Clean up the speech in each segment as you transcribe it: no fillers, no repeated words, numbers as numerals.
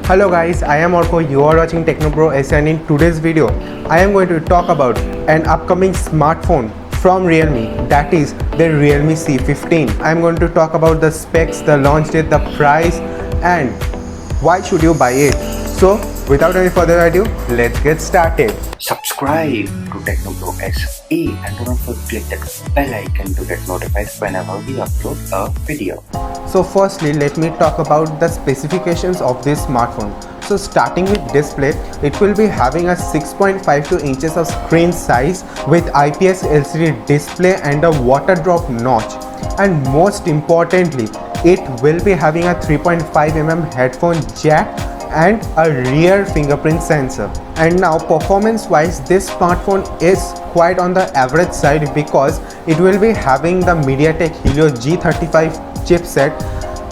Hello guys, I am Orko, you are watching TechnoBroSA, and in today's video, I am going to talk about an upcoming smartphone from Realme, that is the Realme C15. I am going to talk about the specs, the launch date, the price and why should you buy it. So without any further ado, let's get started. Subscribe to TechnoBroSA and don't forget that bell icon to get notified whenever we upload a video. So firstly, let me talk about the specifications of this smartphone. So starting with display, it will be having a 6.52 inches of screen size with IPS LCD display and a water drop notch. And most importantly, it will be having a 3.5mm headphone jack and a rear fingerprint sensor. And now performance wise, this smartphone is quite on the average side because it will be having the MediaTek Helio G35 chipset,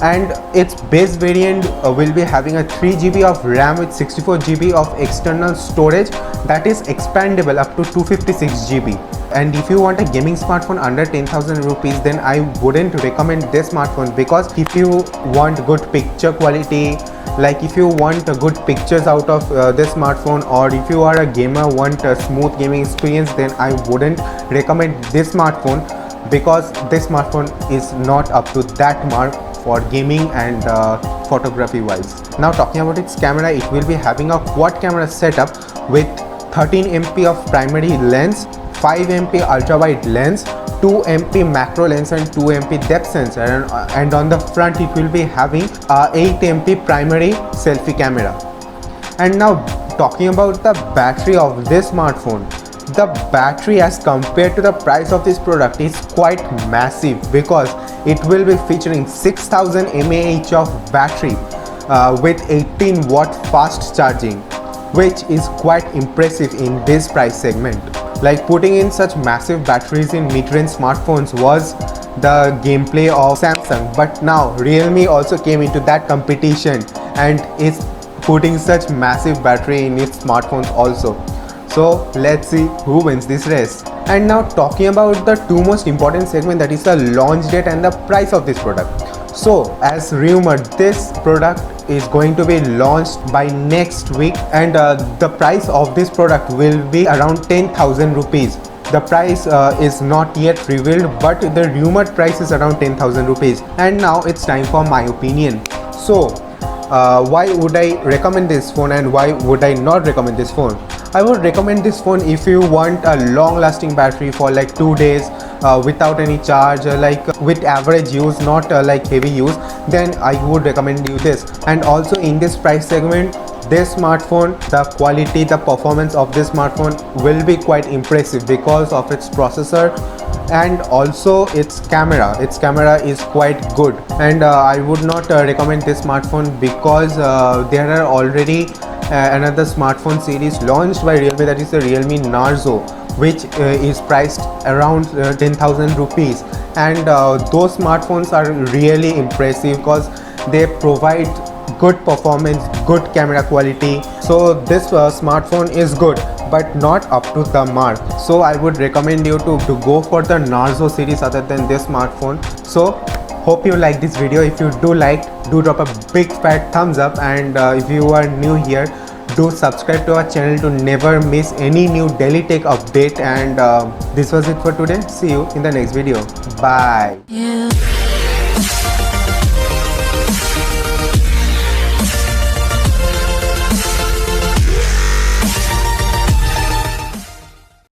and its base variant will be having a 3GB of RAM with 64GB of external storage that is expandable up to 256GB. And if you want a gaming smartphone under 10,000 rupees, then I wouldn't recommend this smartphone, because if you want good picture quality, like if you want good pictures out of this smartphone, or if you are a gamer want a smooth gaming experience, then I wouldn't recommend this smartphone, because this smartphone is not up to that mark for gaming and photography wise. Now talking about its camera, it will be having a quad camera setup with 13MP of primary lens, 5MP ultra wide lens, 2MP macro lens and 2MP depth sensor, and on the front it will be having 8MP primary selfie camera. And now talking about the battery of this smartphone, the battery as compared to the price of this product is quite massive, because it will be featuring 6000 mAh of battery with 18 watt fast charging, which is quite impressive in this price segment. Like putting in such massive batteries in mid-range smartphones was the gameplay of Samsung, but now Realme also came into that competition and is putting such massive battery in its smartphones also. So let's see who wins this race. And now talking about the two most important segment, that is the launch date and the price of this product. So as rumored, this product is going to be launched by next week, and the price of this product will be around 10,000 rupees. The price is not yet revealed, but the rumored price is around 10,000 rupees. And now it's time for my opinion. So why would I recommend this phone and why would I not recommend this phone? I would recommend this phone if you want a long lasting battery for like 2 days without any charge, like with average use, not like heavy use, then I would recommend you this. And also in this price segment, this smartphone, the quality, the performance of this smartphone will be quite impressive because of its processor and also its camera. Its camera is quite good, and I would not recommend this smartphone because there are already another smartphone series launched by Realme, that is the Realme Narzo, which is priced around 10,000 rupees, and those smartphones are really impressive because they provide good performance, good camera quality. So this smartphone is good but not up to the mark. So I would recommend you to go for the Narzo series other than this smartphone. So hope you like this video. If you do like, do drop a big fat thumbs up, and if you are new here, do subscribe to our channel to never miss any new daily tech update. And this was it for today. See you in the next video. Bye.